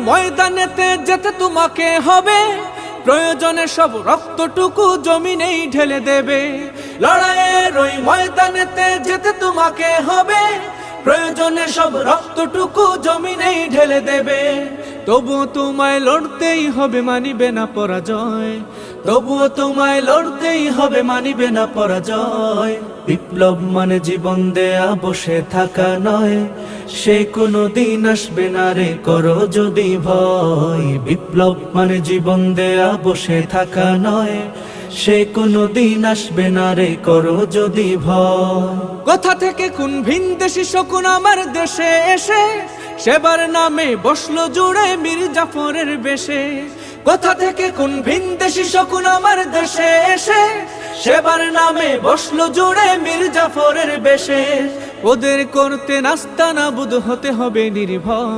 ময়দানেতে যেতে তোমাকে হবে, প্রয়োজনে সব রক্তটুকু জমিনেই ঢেলে দেবে। লড়াইয়ের ওই ময়দানেতে যেতে তোমাকে হবে, প্রয়োজনে সব রক্তটুকু জমিনেই ঢেলে দেবে। তবুও তোমায় লড়তেই হবে, মানিবে না পরাজয়। তবুও তোমায় লড়তেই হবে, মানিবে না পরাজয়। বিপ্লব মানে জীবন দেয়া বসে থাকা নয়, সে কোনো দিন আসবে না রে করো যদি ভয়। বিপ্লব মানে জীবন দেয়া বসে থাকা নয়, সে কোনো দিন আসবে না রে করো যদি ভয়। কোথা থেকে কোন ভিনদেশি শকুন আমার দেশে এসে সেবার নামে বসলো জুড়ে মীর জাফরের বেশে। কোথা থেকে কোন ভিনদেশি শকুন আমার দেশে এসে সেবার নামে বসলো জুড়ে মীর জাফরের বেশে। ওদের করতে নাস্তানাবুদ হতে হবে নির্ভয়।